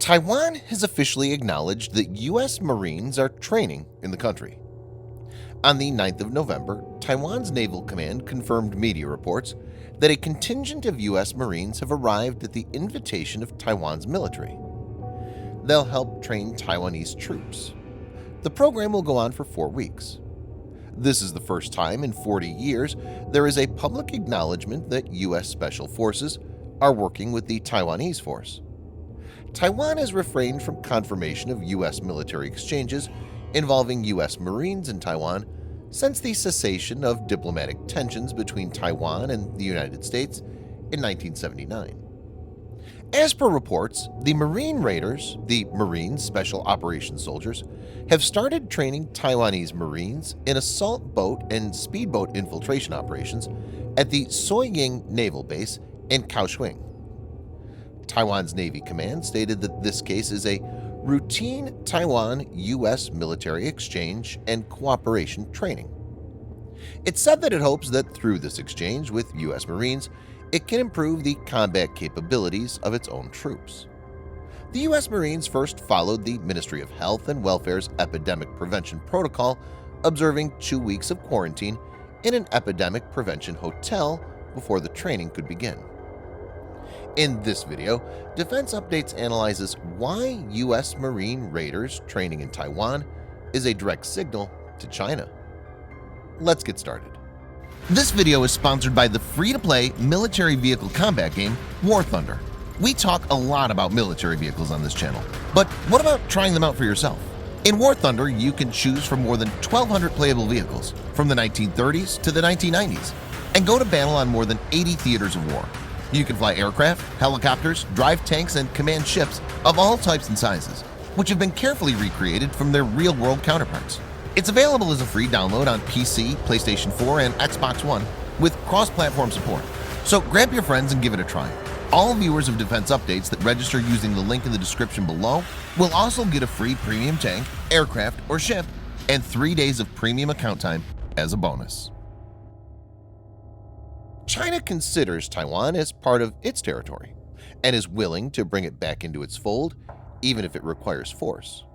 Taiwan has officially acknowledged that U.S. Marines are training in the country. On the 9th of November, Taiwan's Naval Command confirmed media reports that a contingent of U.S. Marines have arrived at the invitation of Taiwan's military. They'll help train Taiwanese troops. The program will go on for 4 weeks. This is the first time in 40 years there is a public acknowledgement that U.S. Special Forces are working with the Taiwanese force. Taiwan has refrained from confirmation of U.S. military exchanges involving U.S. Marines in Taiwan since the cessation of diplomatic tensions between Taiwan and the United States in 1979. As per reports, the Marine Raiders, the Marine Special Operations Soldiers, have started training Taiwanese Marines in assault boat and speedboat infiltration operations at the Soying Naval Base in Kaohsiung. Taiwan's Navy Command stated that this case is a routine Taiwan-U.S. military exchange and cooperation training. It said that it hopes that through this exchange with U.S. Marines, it can improve the combat capabilities of its own troops. The U.S. Marines first followed the Ministry of Health and Welfare's epidemic prevention protocol, observing 2 weeks of quarantine in an epidemic prevention hotel before the training could begin. In this video, Defense Updates analyzes why U.S. Marine Raiders training in Taiwan is a direct signal to China. Let's get started. This video is sponsored by the free-to-play military vehicle combat game War Thunder. We talk a lot about military vehicles on this channel, but what about trying them out for yourself? In War Thunder, you can choose from more than 1,200 playable vehicles from the 1930s to the 1990s and go to battle on more than 80 theaters of war. You can fly aircraft, helicopters, drive tanks, and command ships of all types and sizes, which have been carefully recreated from their real-world counterparts. It's available as a free download on PC, PlayStation 4, and Xbox One with cross-platform support. So grab your friends and give it a try. All viewers of Defense Updates that register using the link in the description below will also get a free premium tank, aircraft, or ship and 3 days of premium account time as a bonus. China considers Taiwan as part of its territory and is willing to bring it back into its fold, even if it requires force.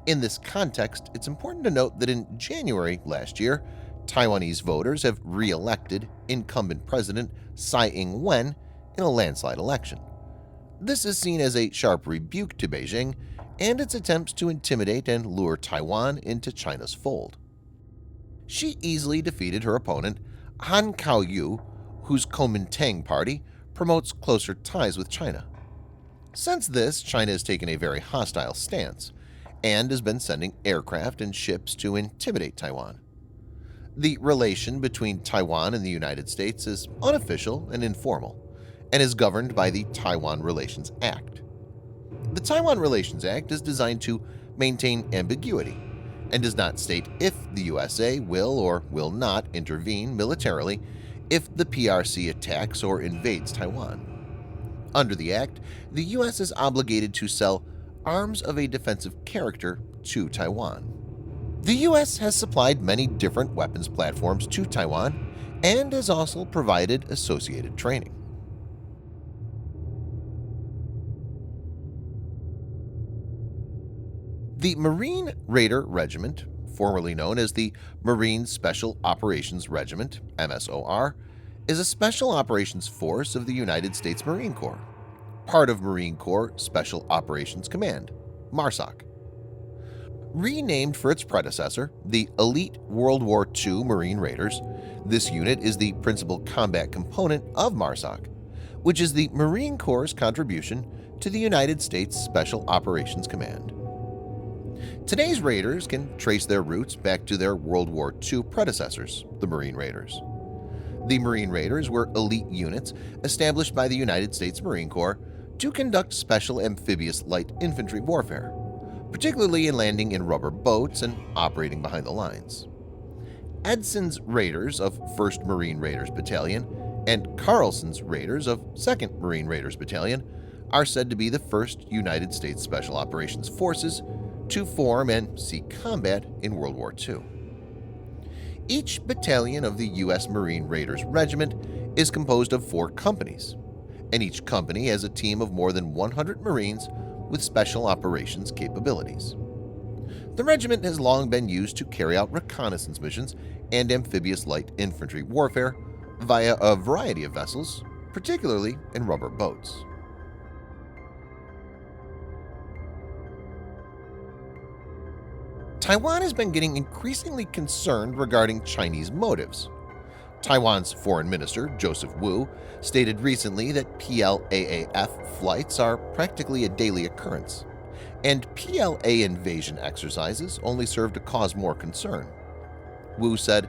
In this context, it's important to note that in January last year, Taiwanese voters have re-elected incumbent President Tsai Ing-wen in a landslide election. This is seen as a sharp rebuke to Beijing and its attempts to intimidate and lure Taiwan into China's fold. She easily defeated her opponent, Han Kuo-yu, whose Kuomintang party promotes closer ties with China. Since this, China has taken a very hostile stance and has been sending aircraft and ships to intimidate Taiwan. The relation between Taiwan and the United States is unofficial and informal and is governed by the Taiwan Relations Act. The Taiwan Relations Act is designed to maintain ambiguity and does not state if the USA will or will not intervene militarily if the PRC attacks or invades Taiwan. Under the Act, the U.S. is obligated to sell arms of a defensive character to Taiwan. The U.S. has supplied many different weapons platforms to Taiwan and has also provided associated training. The Marine Raider Regiment, formerly known as the Marine Special Operations Regiment (MSOR), is a special operations force of the United States Marine Corps, part of Marine Corps Special Operations Command (MARSOC). Renamed for its predecessor, the Elite World War II Marine Raiders, this unit is the principal combat component of MARSOC, which is the Marine Corps' contribution to the United States Special Operations Command. Today's Raiders can trace their roots back to their World War II predecessors, the Marine Raiders. The Marine Raiders were elite units established by the United States Marine Corps to conduct special amphibious light infantry warfare, particularly in landing in rubber boats and operating behind the lines. Edson's Raiders of 1st Marine Raiders Battalion and Carlson's Raiders of 2nd Marine Raiders Battalion are said to be the first United States Special Operations Forces to form and see combat in World War II. Each battalion of the U.S. Marine Raiders Regiment is composed of 4 companies, and each company has a team of more than 100 Marines with special operations capabilities. The regiment has long been used to carry out reconnaissance missions and amphibious light infantry warfare via a variety of vessels, particularly in rubber boats. Taiwan has been getting increasingly concerned regarding Chinese motives. Taiwan's foreign minister, Joseph Wu, stated recently that PLAAF flights are practically a daily occurrence, and PLA invasion exercises only serve to cause more concern. Wu said,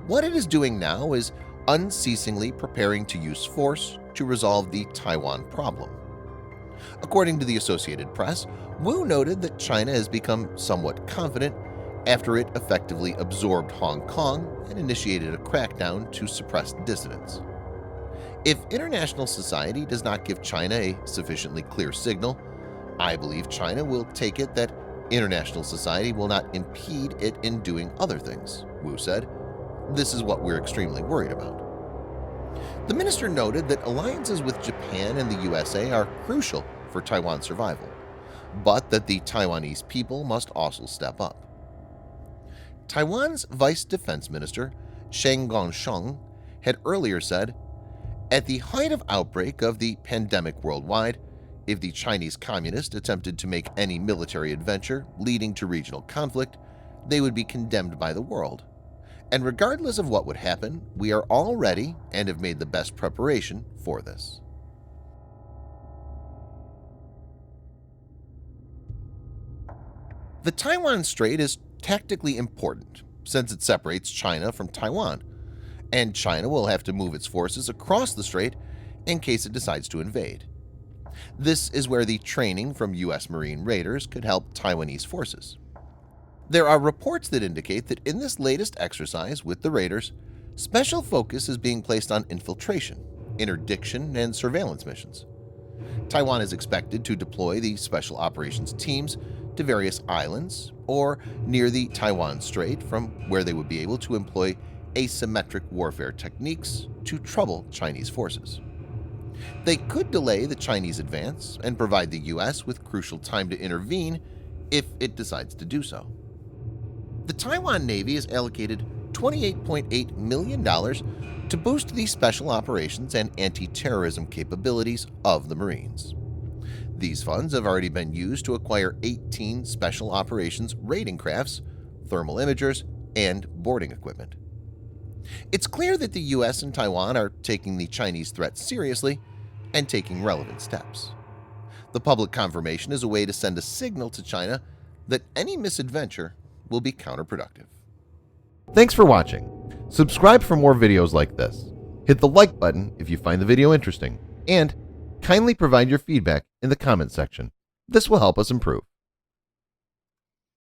"What it is doing now is unceasingly preparing to use force to resolve the Taiwan problem." According to the Associated Press, Wu noted that China has become somewhat confident after it effectively absorbed Hong Kong and initiated a crackdown to suppress dissidents. If international society does not give China a sufficiently clear signal, I believe China will take it that international society will not impede it in doing other things, Wu said. This is what we're extremely worried about. The minister noted that alliances with Japan and the USA are crucial for Taiwan's survival, but that the Taiwanese people must also step up. Taiwan's Vice Defense Minister, Sheng Gongsheng, had earlier said, "At the height of outbreak of the pandemic worldwide, if the Chinese Communists attempted to make any military adventure leading to regional conflict, they would be condemned by the world. And regardless of what would happen, we are all ready and have made the best preparation for this." The Taiwan Strait is tactically important since it separates China from Taiwan, and China will have to move its forces across the strait in case it decides to invade. This is where the training from U.S. Marine raiders could help Taiwanese forces. There are reports that indicate that in this latest exercise with the raiders, special focus is being placed on infiltration, interdiction, and surveillance missions. Taiwan is expected to deploy the special operations teams to various islands or near the Taiwan Strait, from where they would be able to employ asymmetric warfare techniques to trouble Chinese forces. They could delay the Chinese advance and provide the U.S. with crucial time to intervene if it decides to do so. The Taiwan Navy has allocated $28.8 million to boost the special operations and anti-terrorism capabilities of the Marines. These funds have already been used to acquire 18 special operations raiding crafts, thermal imagers, and boarding equipment. It's clear that the U.S. and Taiwan are taking the Chinese threat seriously and taking relevant steps. The public confirmation is a way to send a signal to China that any misadventure will be counterproductive. Thanks for watching. Subscribe for more videos like this. Hit the like button if you find the video interesting, and kindly provide your feedback in the comment section. This will help us improve.